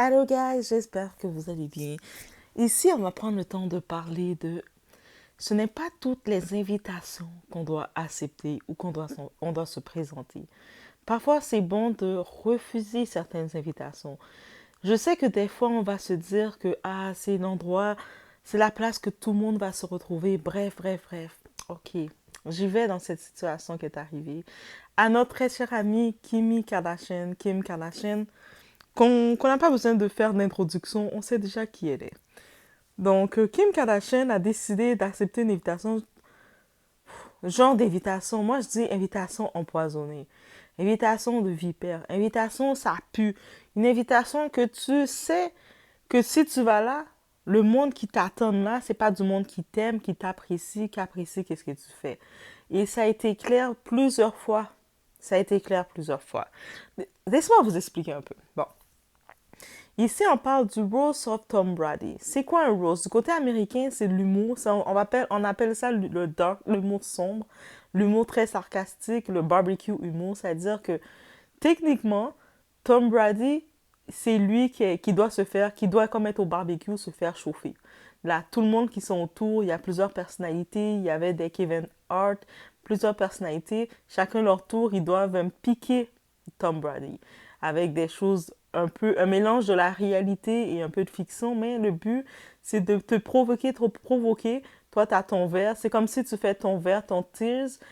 Hello guys, j'espère que vous allez bien. Ici, on va prendre le temps de parler de... Ce n'est pas toutes les invitations qu'on doit accepter ou on doit se présenter. Parfois, c'est bon de refuser certaines invitations. Je sais que des fois, on va se dire que c'est l'endroit, c'est la place que tout le monde va se retrouver. Bref. Ok, j'y vais dans cette situation qui est arrivée. À notre très chère amie Kim Kardashian, qu'on n'a pas besoin de faire d'introduction, on sait déjà qui elle est. Donc, Kim Kardashian a décidé d'accepter une invitation, genre d'invitation. Moi, je dis invitation empoisonnée. Invitation de vipère. Invitation, ça pue. Une invitation que tu sais que si tu vas là, le monde qui t'attend là, c'est pas du monde qui t'aime, qui t'apprécie, qui apprécie qu'est-ce que tu fais. Et ça a été clair plusieurs fois. Ça a été clair plusieurs fois. Laisse-moi vous expliquer un peu. Bon. Ici, on parle du roast of Tom Brady. C'est quoi un roast? Du côté américain, c'est l'humour. On appelle ça le dark, l'humour sombre, l'humour très sarcastique, le barbecue humour. C'est-à-dire que techniquement, Tom Brady, c'est lui qui doit qui doit comme être au barbecue, se faire chauffer. Là, tout le monde qui sont autour, il y a plusieurs personnalités. Il y avait des Kevin Hart, plusieurs personnalités. Chacun leur tour, ils doivent piquer Tom Brady avec des choses un mélange de la réalité et un peu de fiction, mais le but, c'est de te provoquer, trop provoquer. Toi, tu as ton verre. C'est comme si tu fais ton verre, ton toast.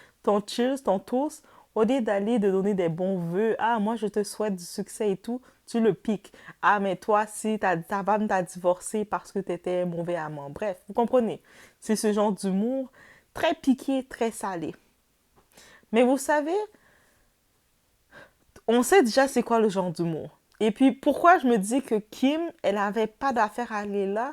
Au lieu d'aller de donner des bons vœux, moi, je te souhaite du succès et tout, tu le piques. Mais toi, si ta femme t'a divorcé parce que tu étais mauvais amant. Bref, vous comprenez. C'est ce genre d'humour très piqué, très salé. Mais vous savez, on sait déjà c'est quoi le genre d'humour. Et puis pourquoi je me dis que Kim, elle avait pas d'affaire à aller là?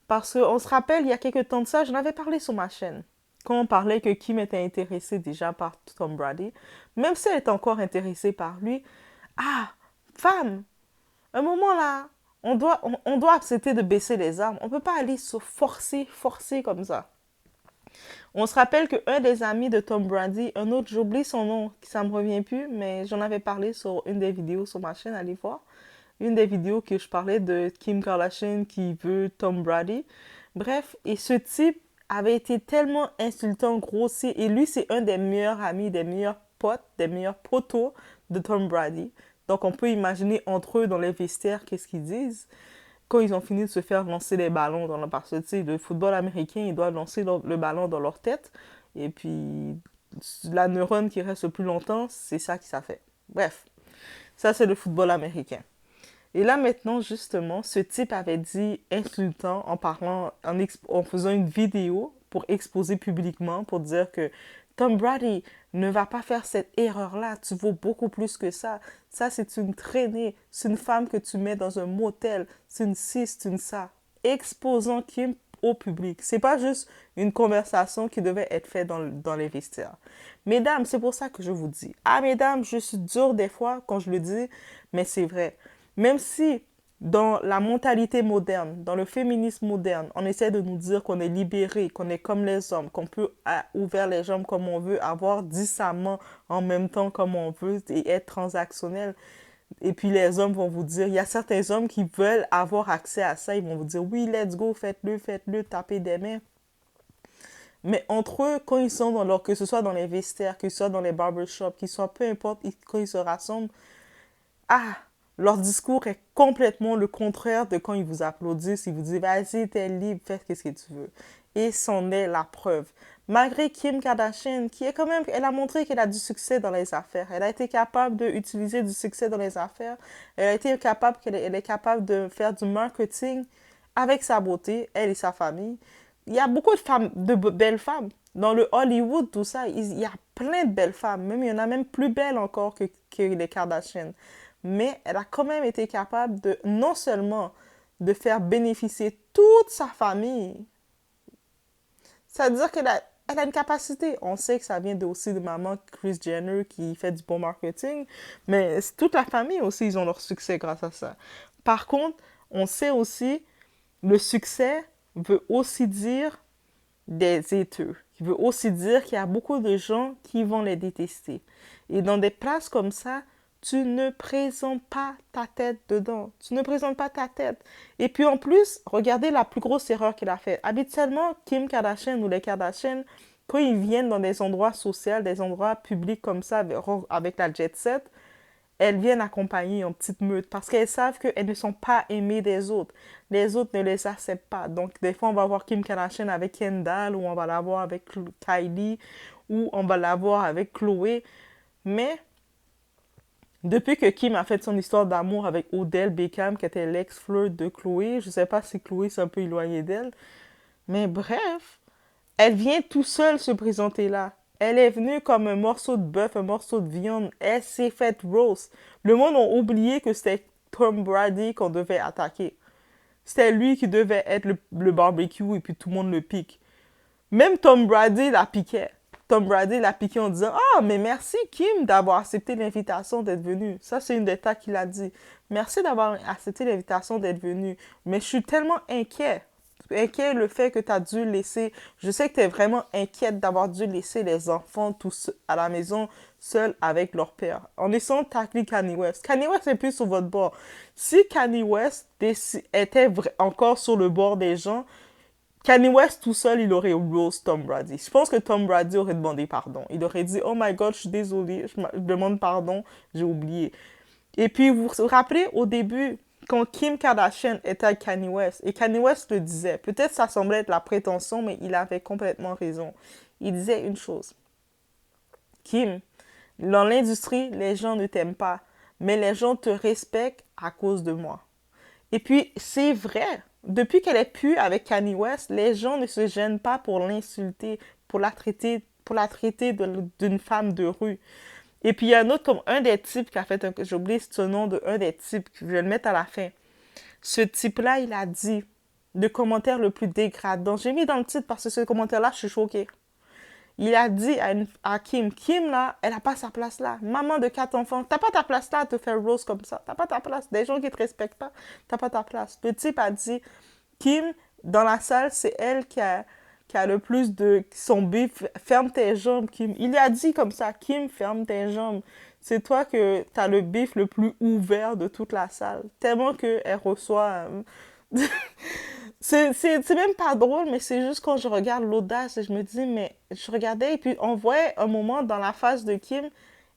Parce qu'on se rappelle, il y a quelques temps de ça, j'en avais parlé sur ma chaîne. Quand on parlait que Kim était intéressée déjà par Tom Brady, même si elle est encore intéressée par lui, femme, un moment là, on doit accepter de baisser les armes. On peut pas aller se forcer comme ça. On se rappelle qu'un des amis de Tom Brady, un autre, j'oublie son nom, ça me revient plus, mais j'en avais parlé sur une des vidéos sur ma chaîne, allez voir. Une des vidéos que je parlais de Kim Kardashian qui veut Tom Brady. Bref, et ce type avait été tellement insultant, grossier, et lui, c'est un des meilleurs amis, des meilleurs potes, des meilleurs potos de Tom Brady. Donc, on peut imaginer entre eux dans les vestiaires qu'est-ce qu'ils disent quand ils ont fini de se faire lancer les ballons dans le parce que tu sais, le football américain, ils doivent lancer le ballon dans leur tête. Et puis, la neurone qui reste le plus longtemps, c'est ça qui ça fait. Bref, ça c'est le football américain. Et là maintenant, justement, ce type avait dit insultant en parlant, en faisant une vidéo pour exposer publiquement, pour dire que Tom Brady ne va pas faire cette erreur-là. Tu vaux beaucoup plus que ça. Ça, c'est une traînée. C'est une femme que tu mets dans un motel. C'est une ci, c'est une ça. Exposant Kim au public. C'est pas juste une conversation qui devait être faite dans les vestiaires. Mesdames, c'est pour ça que je vous dis. Mesdames, je suis dure des fois quand je le dis, mais c'est vrai. Même si dans la mentalité moderne, dans le féminisme moderne, on essaie de nous dire qu'on est libéré, qu'on est comme les hommes, qu'on peut ouvrir les jambes comme on veut, avoir 10 amants en même temps comme on veut et être transactionnel. Et puis les hommes vont vous dire, il y a certains hommes qui veulent avoir accès à ça, ils vont vous dire, oui, let's go, faites-le, tapez des mains. Mais entre eux, quand ils sont que ce soit dans les vestiaires, que ce soit dans les barbershops, qu'ils soient peu importe, quand ils se rassemblent, ah, leur discours est complètement le contraire de quand ils vous applaudissent, ils vous disent vas-y, t'es libre, fais ce que tu veux. Et c'en est la preuve. Malgré Kim Kardashian, qui est quand même, elle a montré qu'elle a du succès dans les affaires. Elle a été capable d'utiliser du succès dans les affaires. Elle a été capable, elle est capable de faire du marketing avec sa beauté, elle et sa famille. Il y a beaucoup de femmes, de belles femmes. Dans le Hollywood, tout ça, il y a plein de belles femmes. Même, il y en a même plus belles encore que les Kardashians. Mais elle a quand même été capable de non seulement de faire bénéficier toute sa famille, c'est-à-dire elle a une capacité. On sait que ça vient aussi de maman Kris Jenner qui fait du bon marketing, mais toute la famille aussi, ils ont leur succès grâce à ça. Par contre, on sait aussi, le succès veut aussi dire des haters, qui veut aussi dire qu'il y a beaucoup de gens qui vont les détester. Et dans des places comme ça, tu ne présentes pas ta tête dedans. Tu ne présentes pas ta tête. Et puis en plus, regardez la plus grosse erreur qu'il a faite. Habituellement, Kim Kardashian ou les Kardashian, quand ils viennent dans des endroits sociaux, des endroits publics comme ça, avec la jet set, elles viennent accompagner en petite meute parce qu'elles savent qu'elles ne sont pas aimées des autres. Les autres ne les acceptent pas. Donc, des fois, on va voir Kim Kardashian avec Kendall ou on va la voir avec Kylie ou on va la voir avec Chloé. Mais depuis que Kim a fait son histoire d'amour avec Odell Beckham, qui était l'ex-flirt de Chloé, je ne sais pas si Chloé s'est un peu éloignée d'elle, mais bref, elle vient tout seule se présenter là. Elle est venue comme un morceau de bœuf, un morceau de viande. Elle s'est faite roast. Le monde a oublié que c'était Tom Brady qu'on devait attaquer. C'était lui qui devait être le barbecue et puis tout le monde le pique. Même Tom Brady la piquait. Tom Brady l'a piqué en disant « Ah, mais merci Kim d'avoir accepté l'invitation d'être venue. » Ça, c'est une des tas qu'il a dit. « Merci d'avoir accepté l'invitation d'être venue. Mais je suis tellement inquiet. Inquiet le fait que tu as dû laisser... Je sais que tu es vraiment inquiète d'avoir dû laisser les enfants tous à la maison seuls avec leur père. En essayant de tacler Kanye West. Kanye West est plus sur votre bord. Si Kanye West était encore sur le bord des gens, Kanye West tout seul, il aurait roast Tom Brady. Je pense que Tom Brady aurait demandé pardon. Il aurait dit « Oh my God, je suis désolé, je demande pardon, j'ai oublié. » Et puis, vous vous rappelez, au début, quand Kim Kardashian était avec Kanye West, et Kanye West le disait, peut-être ça semblait être la prétention, mais il avait complètement raison. Il disait une chose. Kim, dans l'industrie, les gens ne t'aiment pas, mais les gens te respectent à cause de moi. Et puis, c'est vrai. Depuis qu'elle est plus avec Kanye West, les gens ne se gênent pas pour l'insulter, pour la traiter d'une femme de rue. Et puis, il y a un autre, comme un des types qui a fait, j'ai oublié ce nom de un des types, je vais le mettre à la fin. Ce type-là, il a dit le commentaire le plus dégradant. J'ai mis dans le titre parce que ce commentaire-là, je suis choquée. Il a dit à Kim, Kim là, elle n'a pas sa place là. Maman de 4 enfants, t'as pas ta place là à te faire rose comme ça. T'as pas ta place. Des gens qui te respectent pas, t'as pas ta place. Le type a dit, Kim, dans la salle, c'est elle qui a le plus de son bif. Ferme tes jambes, Kim. Il a dit comme ça, Kim, ferme tes jambes. C'est toi que t'as le bif le plus ouvert de toute la salle. Tellement qu'elle reçoit... c'est même pas drôle, mais c'est juste quand je regarde l'audace et je me dis, mais je regardais et puis on voit un moment dans la face de Kim,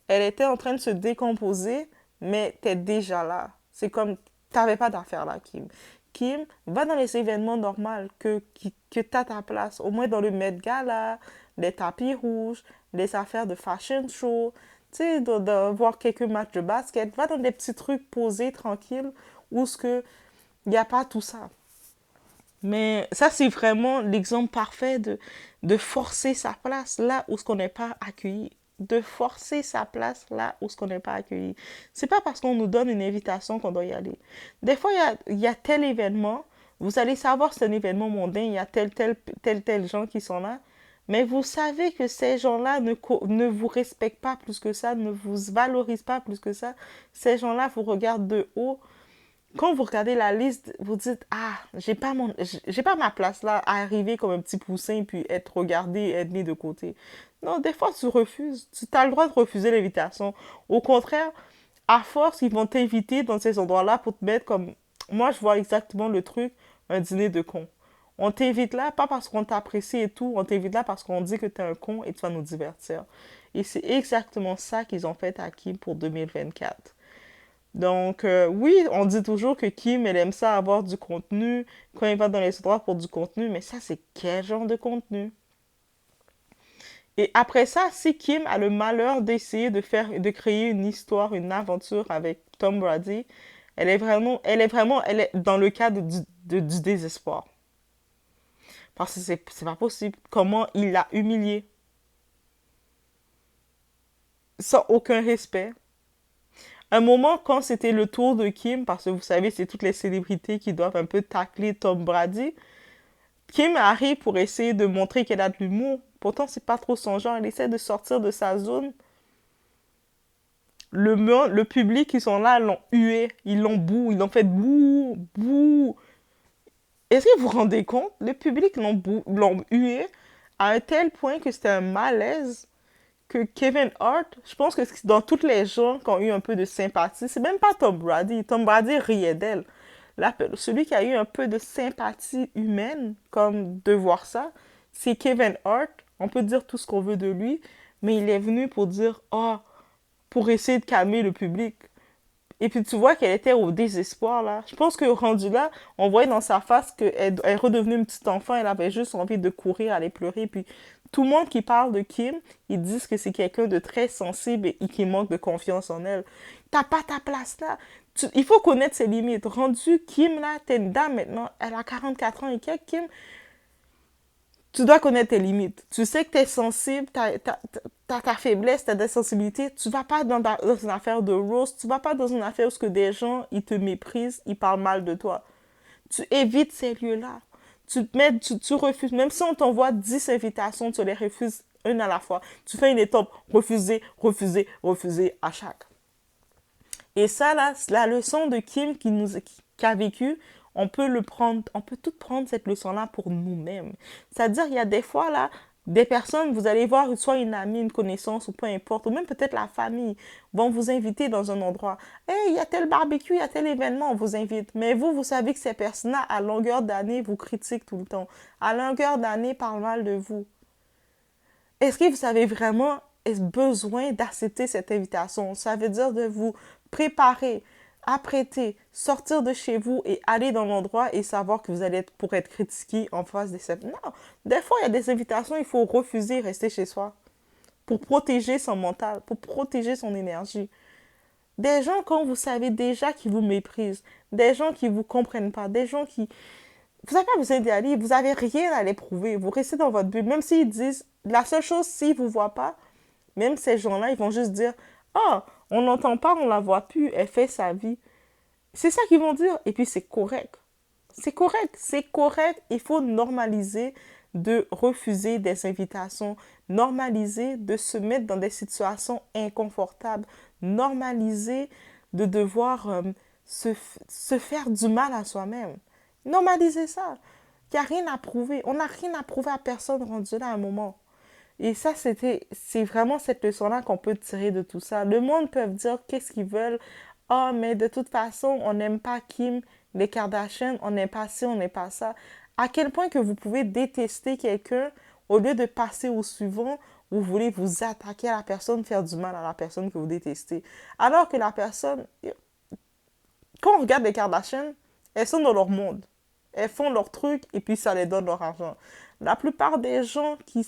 elle était en train de se décomposer, mais t'es déjà là. C'est comme, t'avais pas d'affaire là, Kim. Kim, va dans les événements normaux que t'as ta place. Au moins dans le Met Gala, les tapis rouges, les affaires de fashion show, tu sais, de voir quelques matchs de basket. Va dans des petits trucs posés, tranquilles, où ce que il n'y a pas tout ça. Mais ça, c'est vraiment l'exemple parfait de forcer sa place là où ce qu'on n'est pas accueilli. De forcer sa place là où ce qu'on n'est pas accueilli. C'est pas parce qu'on nous donne une invitation qu'on doit y aller. Des fois, il y a tel événement, vous allez savoir que c'est un événement mondain, il y a tel gens qui sont là, mais vous savez que ces gens-là ne vous respectent pas plus que ça, ne vous valorisent pas plus que ça. Ces gens-là vous regardent de haut. Quand vous regardez la liste, vous dites ah, j'ai pas ma place là à arriver comme un petit poussin puis être regardé, être mis de côté. Non, des fois tu refuses, tu as le droit de refuser l'invitation. Au contraire, à force, ils vont t'inviter dans ces endroits-là pour te mettre comme moi je vois exactement le truc, un dîner de con. On t'invite là pas parce qu'on t'apprécie et tout, on t'invite là parce qu'on dit que t'es un con et tu vas nous divertir. Et c'est exactement ça qu'ils ont fait à Kim pour 2024. Donc, oui, on dit toujours que Kim, elle aime ça avoir du contenu quand elle va dans les endroits pour du contenu, mais ça, c'est quel genre de contenu? Et après ça, si Kim a le malheur d'essayer de créer une histoire, une aventure avec Tom Brady, elle est dans le cadre du désespoir. Parce que c'est pas possible. Comment il l'a humilié sans aucun respect. Un moment, quand c'était le tour de Kim, parce que vous savez, c'est toutes les célébrités qui doivent un peu tacler Tom Brady, Kim arrive pour essayer de montrer qu'elle a de l'humour. Pourtant, c'est pas trop son genre. Elle essaie de sortir de sa zone. Le public qui sont là l'ont hué. Ils l'ont bouh. Ils l'ont fait bouh, bouh. Est-ce que vous vous rendez compte? Le public l'ont hué à un tel point que c'était un malaise que Kevin Hart, je pense que dans toutes les gens qui ont eu un peu de sympathie, c'est même pas Tom Brady. Tom Brady riait d'elle. Celui qui a eu un peu de sympathie humaine, comme de voir ça, c'est Kevin Hart. On peut dire tout ce qu'on veut de lui, mais il est venu pour dire, oh, pour essayer de calmer le public. Et puis tu vois qu'elle était au désespoir là. Je pense que rendu là, on voyait dans sa face qu'elle est redevenue une petite enfant. Elle avait juste envie de courir, aller pleurer. Puis tout le monde qui parle de Kim, ils disent que c'est quelqu'un de très sensible et qui manque de confiance en elle. T'as pas ta place là. Il faut connaître ses limites. Rendu Kim là, t'es une dame maintenant. Elle a 44 ans et quelques. Kim, tu dois connaître tes limites. Tu sais que tu es sensible, tu as ta faiblesse, tu as des sensibilités. Tu vas pas dans une affaire de rose, tu vas pas dans une affaire où que des gens, ils te méprisent, ils parlent mal de toi. Tu évites ces lieux-là. Tu refuses. Même si on t'envoie 10 invitations, tu les refuses une à la fois. Tu fais une étape, refuser, refuser, refuser à chaque. Et ça, là, la leçon de Kim qui a vécu, on peut le prendre, on peut tout prendre cette leçon-là pour nous-mêmes. C'est-à-dire, il y a des fois, là, des personnes, vous allez voir, soit une amie, une connaissance, ou peu importe, ou même peut-être la famille, vont vous inviter dans un endroit. Hey, il y a tel barbecue, il y a tel événement, on vous invite. Mais vous savez que ces personnes-là, à longueur d'année, vous critiquent tout le temps. À longueur d'année, parlent mal de vous. Est-ce que vous avez vraiment besoin d'accepter cette invitation? Ça veut dire de vous préparer, apprêter, sortir de chez vous et aller dans l'endroit et savoir que vous allez être pour être critiqué en face de cette... Non, des fois, il y a des invitations, il faut refuser, rester chez soi pour protéger son mental, pour protéger son énergie. Des gens, quand vous savez déjà qui vous méprisent, des gens qui ne vous comprennent pas, des gens qui... Vous n'avez pas besoin d'y aller, vous n'avez rien à les prouver. Vous restez dans votre bulle, même s'ils disent... La seule chose, s'ils ne vous voient pas, même ces gens-là, ils vont juste dire « Ah, on n'entend pas, on la voit plus, elle fait sa vie. » C'est ça qu'ils vont dire. Et puis, c'est correct. C'est correct. C'est correct. Il faut normaliser de refuser des invitations, normaliser de se mettre dans des situations inconfortables, normaliser de devoir se faire du mal à soi-même. Normaliser ça. Il n'y a rien à prouver. On n'a rien à prouver à personne rendu là à un moment. Et ça, c'est vraiment cette leçon-là qu'on peut tirer de tout ça. Le monde peut dire qu'est-ce qu'ils veulent. Ah, oh, mais de toute façon, on n'aime pas Kim, les Kardashians, on n'aime pas ci, on n'aime pas ça. À quel point que vous pouvez détester quelqu'un, au lieu de passer au suivant, vous voulez vous attaquer à la personne, faire du mal à la personne que vous détestez. Alors que la personne, quand on regarde les Kardashians, elles sont dans leur monde. Elles font leur truc et puis ça les donne leur argent. La plupart des gens qui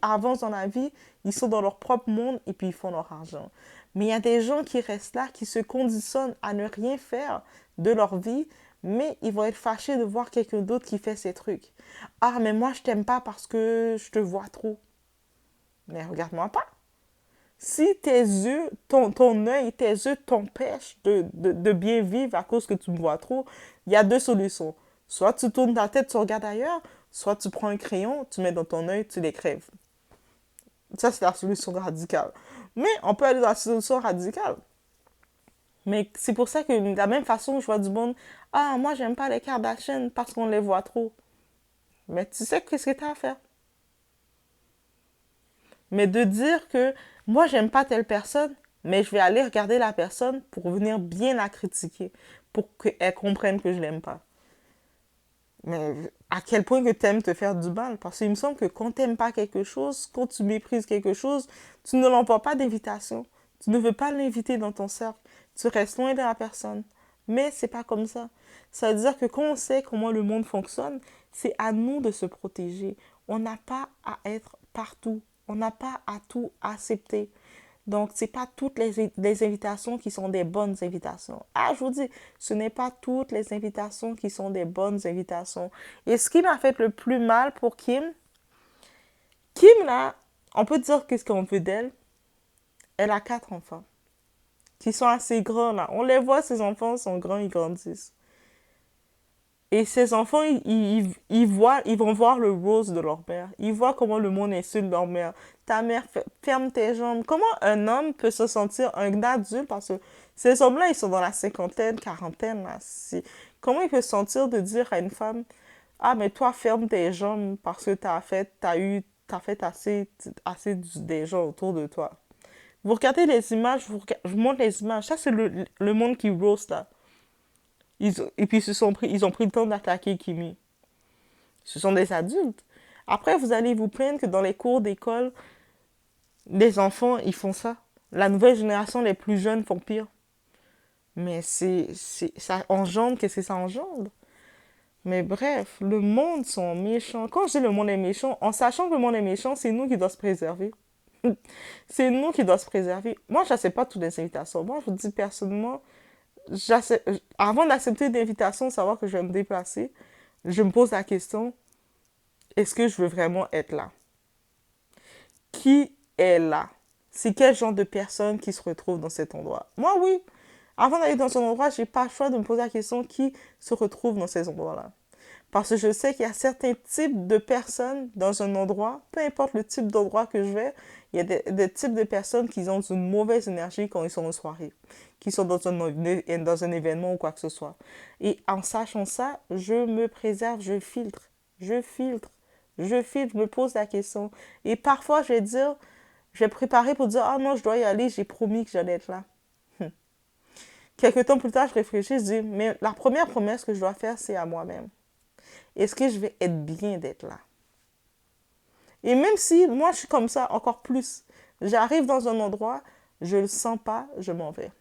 avancent dans la vie, ils sont dans leur propre monde et puis ils font leur argent. Mais il y a des gens qui restent là, qui se conditionnent à ne rien faire de leur vie, mais ils vont être fâchés de voir quelqu'un d'autre qui fait ces trucs. Ah, mais moi, je t'aime pas parce que je te vois trop. Mais regarde-moi pas. Si tes yeux, ton œil, tes yeux t'empêchent de bien vivre à cause que tu me vois trop, il y a deux solutions. Soit tu tournes ta tête, tu regardes ailleurs, soit tu prends un crayon, tu mets dans ton œil, tu les crèves. Ça, c'est la solution radicale. Mais on peut aller dans la solution radicale. Mais c'est pour ça que de la même façon, je vois du monde, ah, moi, j'aime pas les Kardashians parce qu'on les voit trop. Mais tu sais qu'est-ce que tu as à faire? Mais de dire que moi, j'aime pas telle personne, mais je vais aller regarder la personne pour venir bien la critiquer, pour qu'elle comprenne que je l'aime pas. Mais à quel point que tu aimes te faire du mal? Parce qu'il me semble que quand tu n'aimes pas quelque chose, quand tu méprises quelque chose, tu ne l'envoies pas d'invitation. Tu ne veux pas l'inviter dans ton cercle. Tu restes loin de la personne. Mais c'est pas comme ça. Ça veut dire que quand on sait comment le monde fonctionne, c'est à nous de se protéger. On n'a pas à être partout. On n'a pas à tout accepter. Donc, ce n'est pas toutes les invitations qui sont des bonnes invitations. Ah, je vous dis, ce n'est pas toutes les invitations qui sont des bonnes invitations. Et ce qui m'a fait le plus mal pour Kim, là, on peut dire qu'est-ce qu'on veut d'elle. Elle a 4 enfants qui sont assez grands, là. On les voit, ces enfants sont grands, ils grandissent. Et ces enfants, ils vont voir le rose de leur mère. Ils voient comment le monde insulte leur mère. Ta mère, ferme tes jambes. Comment un homme peut se sentir un adulte, parce que ces hommes-là, ils sont dans la cinquantaine, quarantaine, là. Comment il peut se sentir de dire à une femme, ah, mais toi, ferme tes jambes parce que t'as eu t'as fait assez des gens autour de toi. Vous regardez les images, je vous montre les images. Ça, c'est le monde qui roast, là. Et puis, ils ont pris le temps d'attaquer Kimi. Ce sont des adultes. Après, vous allez vous plaindre que dans les cours d'école, les enfants, ils font ça. La nouvelle génération, les plus jeunes, font pire. Mais ça engendre, qu'est-ce que ça engendre? Mais bref, le monde sont méchants. Quand je dis le monde est méchant, en sachant que le monde est méchant, c'est nous qui doit se préserver. C'est nous qui doit se préserver. Moi, je n'accepte pas toutes les invitations. Moi, je vous dis personnellement, avant d'accepter l'invitation, savoir que je vais me déplacer, je me pose la question, est-ce que je veux vraiment être là? Qui est là? C'est quel genre de personne qui se retrouve dans cet endroit? Moi, oui. Avant d'aller dans un endroit, j'ai pas le choix de me poser la question qui se retrouve dans ces endroits-là. Parce que je sais qu'il y a certains types de personnes dans un endroit, peu importe le type d'endroit que je vais, il y a des types de personnes qui ont une mauvaise énergie quand ils sont en soirée, qui sont dans un événement ou quoi que ce soit. Et en sachant ça, je me préserve, je filtre, je me pose la question. Et parfois, je vais préparer pour dire, ah non, je dois y aller, j'ai promis que j'allais être là. Quelques temps plus tard, je réfléchis, je dis, mais la première promesse que je dois faire, c'est à moi-même. Est-ce que je vais être bien d'être là? Et même si moi, je suis comme ça, encore plus, j'arrive dans un endroit, je le sens pas, je m'en vais.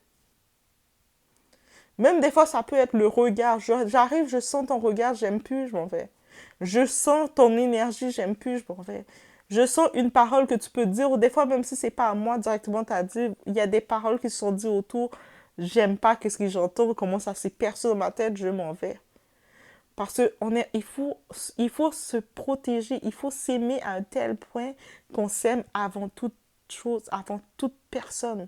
Même des fois, ça peut être le regard. J'arrive, je sens ton regard, j'aime plus, je m'en vais. Je sens ton énergie, j'aime plus, je m'en vais. Je sens une parole que tu peux dire, ou des fois, même si c'est pas à moi directement, t'as dit, il y a des paroles qui se sont dites autour, j'aime pas qu'est-ce que j'entends, comment ça s'est perçu dans ma tête, je m'en vais. Parce il faut se protéger, il faut s'aimer à un tel point qu'on s'aime avant toute chose, avant toute personne.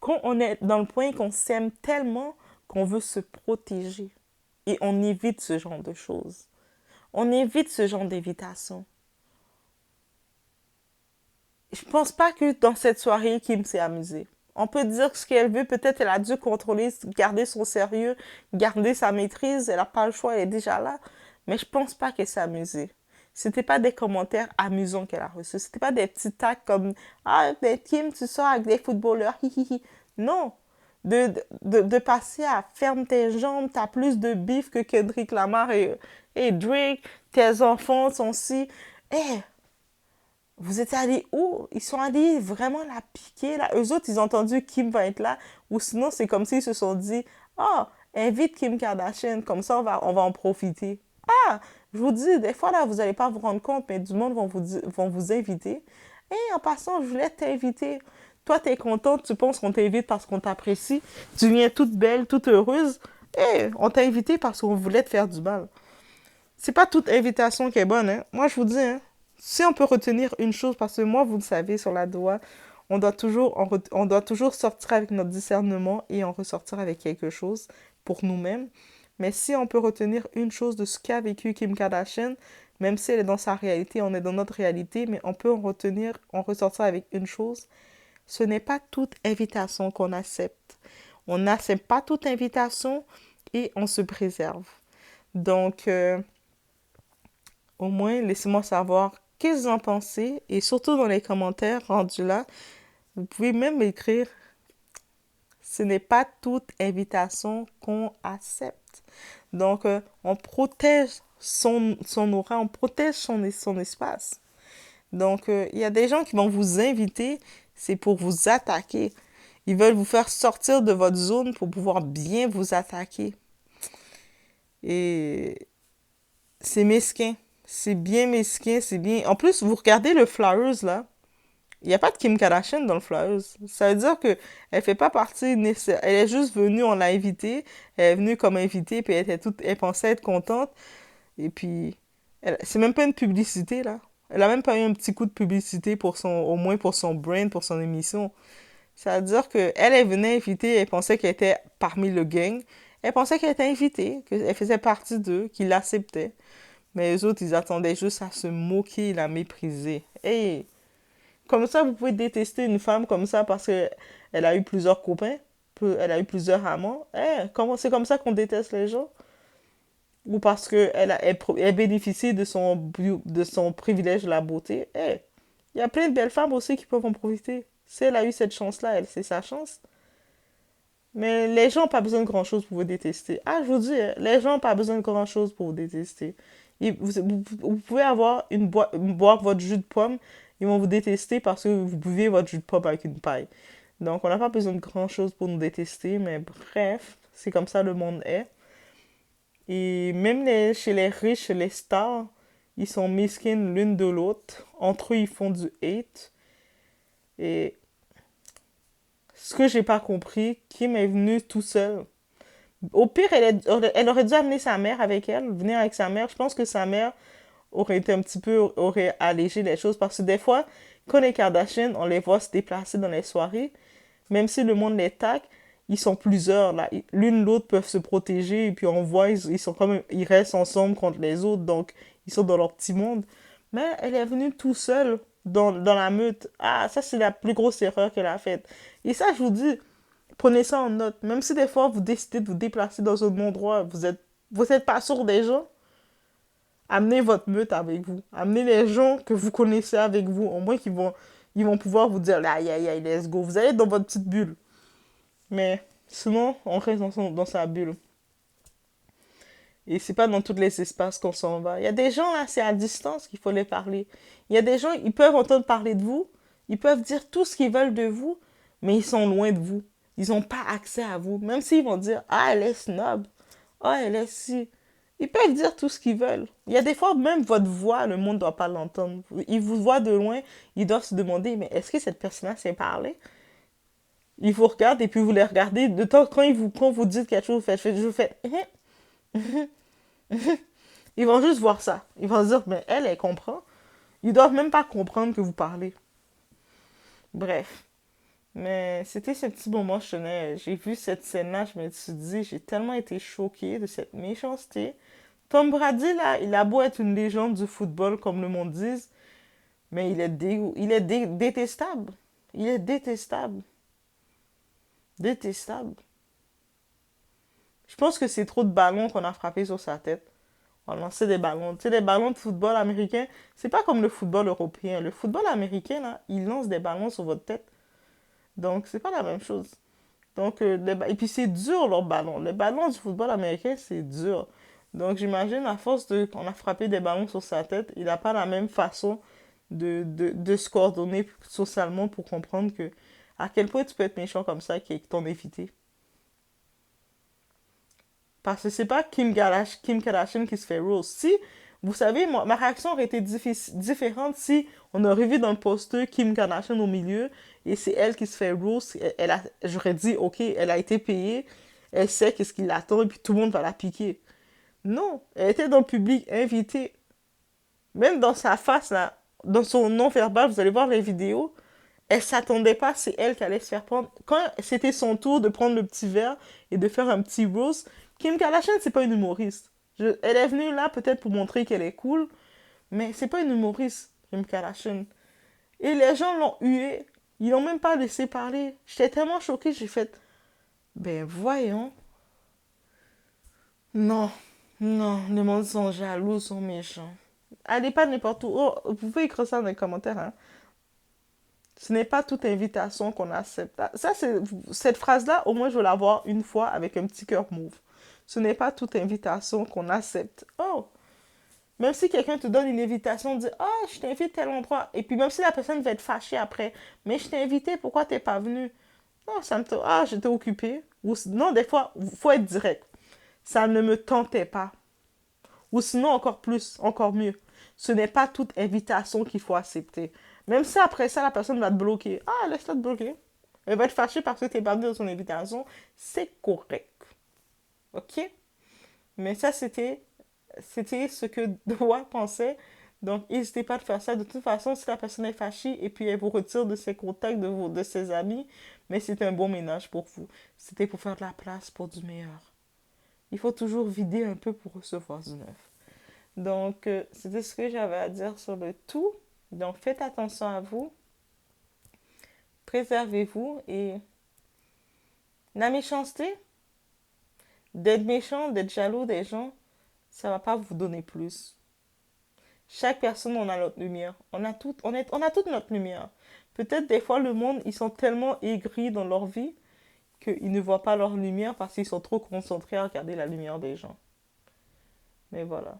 Quand on est dans le point qu'on s'aime tellement qu'on veut se protéger. Et on évite ce genre de choses. On évite ce genre d'évitation. Je pense pas que dans cette soirée, Kim s'est amusée. On peut dire ce qu'elle veut. Peut-être elle a dû contrôler, garder son sérieux, garder sa maîtrise. Elle n'a pas le choix, elle est déjà là. Mais je pense pas qu'elle s'est amusée. C'était pas des commentaires amusants qu'elle a reçus. C'était pas des petits tacs comme ah, ben Kim, tu sors avec des footballeurs. Hihihi. Non. De passer à ferme tes jambes, t'as plus de bif que Kendrick Lamar et Drake. Tes enfants sont si. Eh, vous êtes allés où? Ils sont allés vraiment la piquer, là. Eux autres, ils ont entendu Kim va être là. Ou sinon, c'est comme s'ils se sont dit, ah, invite Kim Kardashian, comme ça, on va en profiter. Ah, je vous dis, des fois, là, vous n'allez pas vous rendre compte, mais du monde vont vous inviter. Et en passant, je voulais t'inviter. Toi, t'es contente, tu penses qu'on t'invite parce qu'on t'apprécie. Tu viens toute belle, toute heureuse. Et on t'a invité parce qu'on voulait te faire du mal. C'est pas toute invitation qui est bonne, hein. Moi, je vous dis, hein, si on peut retenir une chose, parce que moi, vous le savez, sur la doigt, on doit toujours sortir avec notre discernement et en ressortir avec quelque chose pour nous-mêmes. Mais si on peut retenir une chose de ce qu'a vécu Kim Kardashian, même si elle est dans sa réalité, on est dans notre réalité, mais on peut en ressortir avec une chose, ce n'est pas toute invitation qu'on accepte. On n'accepte pas toute invitation et on se préserve. Donc, au moins, laissez-moi savoir qu'est-ce que vous en pensez et surtout dans les commentaires rendus là, vous pouvez même écrire ce n'est pas toute invitation qu'on accepte. Donc, on protège son aura, on protège son espace. Donc, il y a des gens qui vont vous inviter, c'est pour vous attaquer. Ils veulent vous faire sortir de votre zone pour pouvoir bien vous attaquer. Et c'est mesquin. C'est bien mesquin, c'est bien... En plus, vous regardez le Flowers, là. Il n'y a pas de Kim Kardashian dans le Flowers. Ça veut dire que elle fait pas partie nécessaire. Elle est juste venue, on l'a invitée. Elle est venue comme invitée, puis elle pensait être contente. Et puis, c'est même pas une publicité, là. Elle a même pas eu un petit coup de publicité au moins pour son brand, pour son émission. Ça veut dire que elle venue invitée, elle pensait qu'elle était parmi le gang. Elle pensait qu'elle était invitée, qu'elle faisait partie d'eux, qu'ils l'acceptaient. Mais les autres, ils attendaient juste à se moquer et la mépriser. Et comme ça, vous pouvez détester une femme comme ça parce qu'elle a eu plusieurs copains, elle a eu plusieurs amants. C'est comme ça qu'on déteste les gens. ou parce qu'elle bénéficie de son privilège de la beauté. Hey, il y a plein de belles femmes aussi qui peuvent en profiter. Si elle a eu cette chance-là, elle, c'est sa chance. Mais les gens n'ont pas besoin de grand-chose pour vous détester. Ah, je vous dis, hein, les gens n'ont pas besoin de grand-chose pour vous détester. Vous pouvez boire votre jus de pomme, ils vont vous détester parce que vous buvez votre jus de pomme avec une paille. Donc, on n'a pas besoin de grand-chose pour nous détester, mais bref, c'est comme ça le monde est. Et même chez les riches, chez les stars, ils sont mesquines l'une de l'autre. Entre eux, ils font du hate. Et ce que j'ai pas compris, Kim est venue tout seul. Au pire, elle aurait dû amener sa mère avec elle, venir avec sa mère. Je pense que sa mère aurait été un petit peu, aurait allégé les choses. Parce que des fois, quand les Kardashians, on les voit se déplacer dans les soirées, même si le monde les taque, ils sont plusieurs là. L'une l'autre peuvent se protéger et puis on voit ils sont comme ils restent ensemble contre les autres donc ils sont dans leur petit monde. Mais elle est venue tout seule dans la meute. Ah, ça c'est la plus grosse erreur qu'elle a faite. Et ça je vous dis, prenez ça en note. Même si des fois vous décidez de vous déplacer dans un endroit, vous êtes pas sûr des gens, amenez votre meute avec vous. Amenez les gens que vous connaissez avec vous. Au moins ils vont pouvoir vous dire aïe aïe aïe let's go. Vous allez être dans votre petite bulle. Mais sinon, on reste dans sa bulle. Et c'est pas dans tous les espaces qu'on s'en va. Il y a des gens là, c'est à distance qu'il faut les parler. Il y a des gens, ils peuvent entendre parler de vous, ils peuvent dire tout ce qu'ils veulent de vous, mais ils sont loin de vous. Ils n'ont pas accès à vous. Même s'ils vont dire, ah, elle est snob, ah, elle est si. Ils peuvent dire tout ce qu'ils veulent. Il y a des fois, même votre voix, le monde ne doit pas l'entendre. Ils vous voient de loin, ils doivent se demander, mais est-ce que cette personne-là sait parler? Ils vous regardent et puis vous les regardez. De temps quand vous dites quelque chose, vous faites. Ils vont juste voir ça. Ils vont se dire, mais elle comprend. Ils doivent même pas comprendre que vous parlez. Bref. Mais c'était ce petit moment, j'ai vu cette scène-là, je me suis dit, j'ai tellement été choquée de cette méchanceté. Tom Brady, là, il a beau être une légende du football, comme le monde dit, mais il est détestable. Il est détestable. Détestable. Je pense que c'est trop de ballons qu'on a frappé sur sa tête. On lançait des ballons. Tu sais, les ballons de football américain, c'est pas comme le football européen. Le football américain, là, il lance des ballons sur votre tête. Donc, c'est pas la même chose. Donc, et puis c'est dur, leurs ballons. Les ballons du football américain, c'est dur. Donc, j'imagine, à force qu'on a frappé des ballons sur sa tête, il n'a pas la même façon de se coordonner socialement pour comprendre que à quel point tu peux être méchant comme ça avec ton évité. Parce que c'est pas Kim Kardashian qui se fait rose. Si, vous savez, ma réaction aurait été différente si on aurait vu dans le poster Kim Kardashian au milieu et c'est elle qui se fait rose. J'aurais dit, ok, elle a été payée, elle sait qu'est-ce qui l'attend et puis tout le monde va la piquer. Non, elle était dans le public, invitée. Même dans sa face, là, dans son non-verbal, vous allez voir les vidéos, elle s'attendait pas, c'est elle qui allait se faire prendre. Quand c'était son tour de prendre le petit verre et de faire un petit rose, Kim Kardashian, c'est pas une humoriste. Elle est venue là peut-être pour montrer qu'elle est cool, mais c'est pas une humoriste, Kim Kardashian. Et les gens l'ont huée, ils l'ont même pas laissé parler. J'étais tellement choquée, j'ai fait, ben voyons. Non, non, les gens sont jaloux, sont méchants. Allez pas n'importe où. Oh, vous pouvez écrire ça dans les commentaires, hein. Ce n'est pas toute invitation qu'on accepte. Ça, cette phrase-là, au moins, je veux la voir une fois avec un petit cœur mauve. Ce n'est pas toute invitation qu'on accepte. Oh! Même si quelqu'un te donne une invitation, dit oh, je t'invite à tel endroit. Et puis, même si la personne va être fâchée après, mais je t'ai invité, pourquoi t'es pas venu? Non, ça me. Ah, j'étais occupée. Ou, non, des fois, il faut être direct. Ça ne me tentait pas. Ou sinon, encore plus, encore mieux. Ce n'est pas toute invitation qu'il faut accepter. Même si après ça, la personne va te bloquer. Ah, laisse-la te bloquer. Elle va être fâchée parce que tu n'es pas venu dans son invitation. C'est correct. OK? Mais ça, c'était ce que Doha pensait. Donc, n'hésitez pas à faire ça. De toute façon, si la personne est fâchée et puis elle vous retire de ses contacts, de ses amis, mais c'est un bon ménage pour vous. C'était pour faire de la place pour du meilleur. Il faut toujours vider un peu pour recevoir du neuf. Donc, c'était ce que j'avais à dire sur le tout. Donc, faites attention à vous, préservez-vous et la méchanceté, d'être méchant, d'être jaloux des gens, ça va pas vous donner plus. Chaque personne, on a notre lumière. On a toute notre lumière. Peut-être des fois, le monde, ils sont tellement aigris dans leur vie qu'ils ne voient pas leur lumière parce qu'ils sont trop concentrés à regarder la lumière des gens. Mais voilà.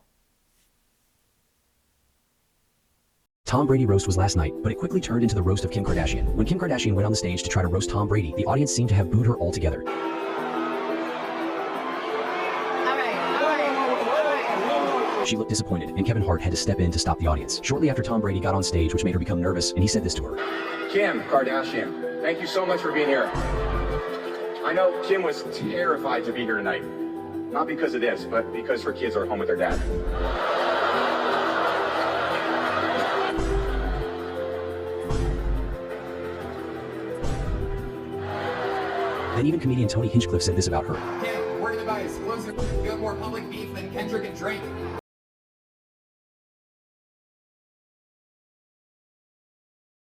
Tom Brady roast was last night, but it quickly turned into the roast of Kim Kardashian. When Kim Kardashian went on the stage to try to roast Tom Brady, the audience seemed to have booed her altogether. She looked disappointed, and Kevin Hart had to step in to stop the audience. Shortly after Tom Brady got on stage, which made her become nervous, and he said this to her. Kim Kardashian, thank you so much for being here. I know Kim was terrified to be here tonight. Not because of this, but because her kids are home with their dad. Then even comedian Tony Hinchcliffe said this about her. Kim, word of advice, closer. You have more public beef than Kendrick and Drake.